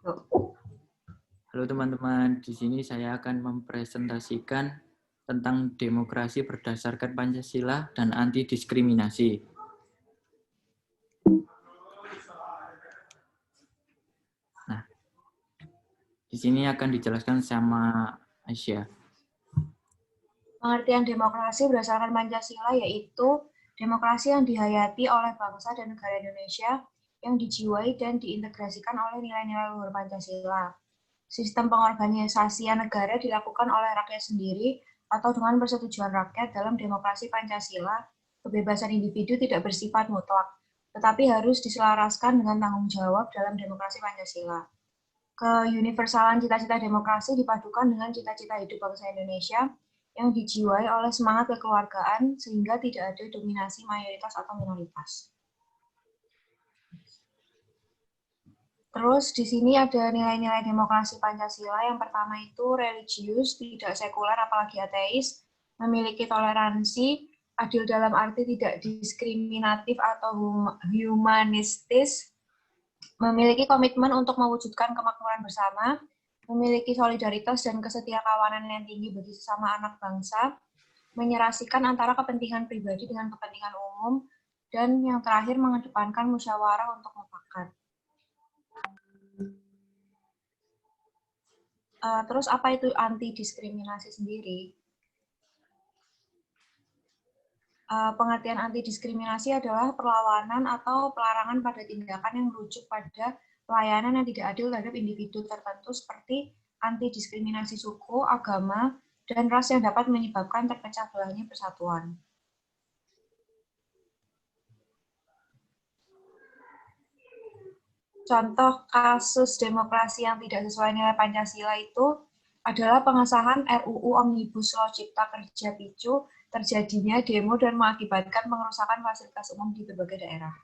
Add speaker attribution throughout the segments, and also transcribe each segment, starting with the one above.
Speaker 1: Halo teman-teman, di sini saya akan mempresentasikan tentang demokrasi berdasarkan Pancasila dan anti diskriminasi. Nah, di sini akan dijelaskan sama Aisyah.
Speaker 2: Pengertian demokrasi berdasarkan Pancasila yaitu demokrasi yang dihayati oleh bangsa dan negara Indonesia yang dijiwai dan diintegrasikan oleh nilai-nilai luhur Pancasila. Sistem pengorganisasian negara dilakukan oleh rakyat sendiri atau dengan persetujuan rakyat. Dalam demokrasi Pancasila, kebebasan individu tidak bersifat mutlak, tetapi harus diselaraskan dengan tanggung jawab dalam demokrasi Pancasila. Keuniversalan cita-cita demokrasi dipadukan dengan cita-cita hidup bangsa Indonesia yang dijiwai oleh semangat kekeluargaan sehingga tidak ada dominasi mayoritas atau minoritas. Terus di sini ada nilai-nilai demokrasi Pancasila. Yang pertama itu religius, tidak sekuler apalagi ateis, memiliki toleransi, adil dalam arti tidak diskriminatif atau humanistis, memiliki komitmen untuk mewujudkan kemakmuran bersama, memiliki solidaritas dan kesetiakawanan yang tinggi bagi sesama anak bangsa, menyerasikan antara kepentingan pribadi dengan kepentingan umum, dan yang terakhir mengedepankan musyawarah untuk mufakat. Terus apa itu anti diskriminasi sendiri? Pengertian anti diskriminasi adalah perlawanan atau pelarangan pada tindakan yang merujuk pada pelayanan yang tidak adil terhadap individu tertentu seperti anti diskriminasi suku, agama, dan ras yang dapat menyebabkan terpecah belahnya persatuan. Contoh kasus demokrasi yang tidak sesuai nilai Pancasila itu adalah pengesahan RUU Omnibus Law Cipta Kerja picu terjadinya demo dan mengakibatkan pengerusakan fasilitas umum di berbagai daerah.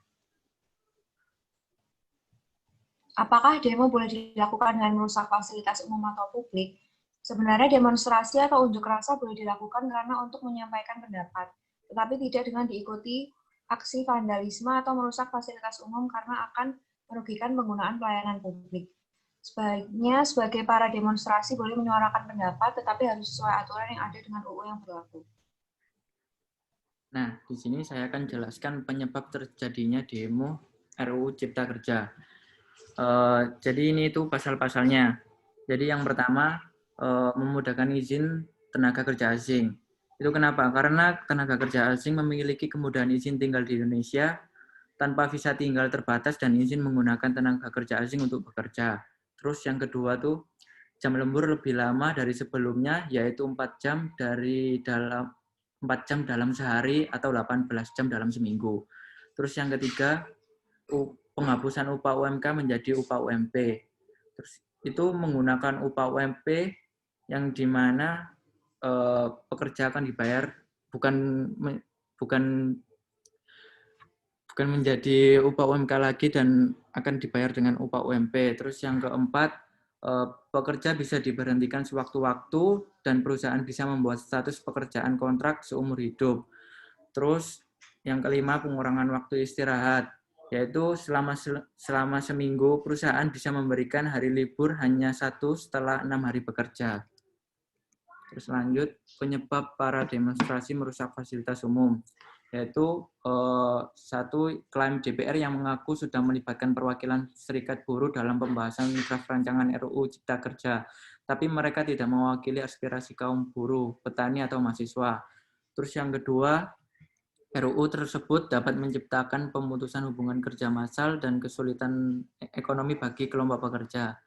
Speaker 2: Apakah demo boleh dilakukan dengan merusak fasilitas umum atau publik? Sebenarnya demonstrasi atau unjuk rasa boleh dilakukan karena untuk menyampaikan pendapat, tetapi tidak dengan diikuti aksi vandalisme atau merusak fasilitas umum karena akan merugikan penggunaan pelayanan publik. Sebaiknya sebagai para demonstrasi boleh menyuarakan pendapat, tetapi harus sesuai aturan yang ada dengan UU yang berlaku.
Speaker 1: Nah, di sini saya akan jelaskan penyebab terjadinya demo RUU Cipta Kerja. Jadi ini itu pasal-pasalnya. Jadi yang pertama, memudahkan izin tenaga kerja asing. Itu kenapa? Karena tenaga kerja asing memiliki kemudahan izin tinggal di Indonesia tanpa visa tinggal terbatas dan izin menggunakan tenaga kerja asing untuk bekerja. Terus yang kedua tuh jam lembur lebih lama dari sebelumnya, yaitu 4 jam dalam sehari atau 18 jam dalam seminggu. Terus yang ketiga, penghapusan upah UMK menjadi upah UMP. Terus itu menggunakan upah UMP yang dimana pekerja akan dibayar bukan menjadi upah UMK lagi dan akan dibayar dengan upah UMP. Terus yang keempat, pekerja bisa diberhentikan sewaktu-waktu dan perusahaan bisa membuat status pekerjaan kontrak seumur hidup. Terus yang kelima, pengurangan waktu istirahat, yaitu selama seminggu perusahaan bisa memberikan hari libur hanya 1 setelah 6 hari bekerja. Terus lanjut, penyebab para demonstrasi merusak fasilitas umum, yaitu satu, klaim DPR yang mengaku sudah melibatkan perwakilan serikat buruh dalam pembahasan draft rancangan RUU Cipta Kerja, tapi mereka tidak mewakili aspirasi kaum buruh, petani, atau mahasiswa. Terus yang kedua, RUU tersebut dapat menciptakan pemutusan hubungan kerja massal dan kesulitan ekonomi bagi kelompok pekerja.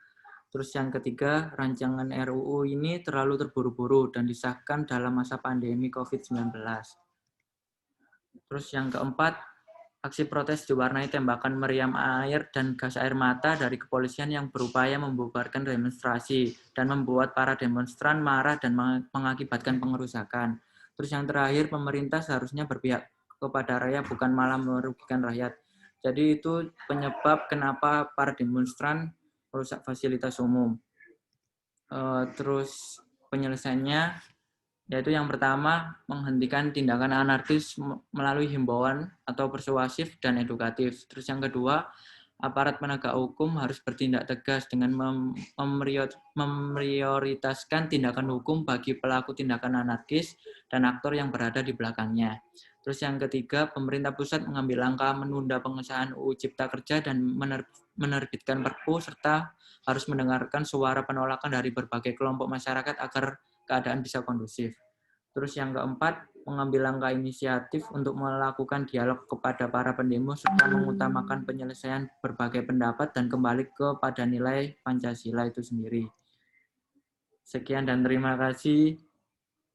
Speaker 1: Terus yang ketiga, rancangan RUU ini terlalu terburu-buru dan disahkan dalam masa pandemi COVID-19. Terus yang keempat, aksi protes diwarnai tembakan meriam air dan gas air mata dari kepolisian yang berupaya membubarkan demonstrasi dan membuat para demonstran marah dan mengakibatkan pengerusakan. Terus yang terakhir, pemerintah seharusnya berpihak kepada rakyat bukan malah merugikan rakyat. Jadi itu penyebab kenapa para demonstran merusak fasilitas umum. Terus penyelesaiannya yaitu yang pertama, menghentikan tindakan anarkis melalui himbauan atau persuasif dan edukatif. Terus yang kedua, Aparat penegak hukum harus bertindak tegas dengan memprioritaskan tindakan hukum bagi pelaku tindakan anarkis dan aktor yang berada di belakangnya. Terus yang ketiga, pemerintah pusat mengambil langkah menunda pengesahan UU Cipta Kerja dan menerbitkan Perpu, serta harus mendengarkan suara penolakan dari berbagai kelompok masyarakat agar keadaan bisa kondusif. Terus yang keempat, mengambil langkah inisiatif untuk melakukan dialog kepada para pendemo serta mengutamakan penyelesaian berbagai pendapat dan kembali kepada nilai Pancasila itu sendiri. Sekian dan terima kasih.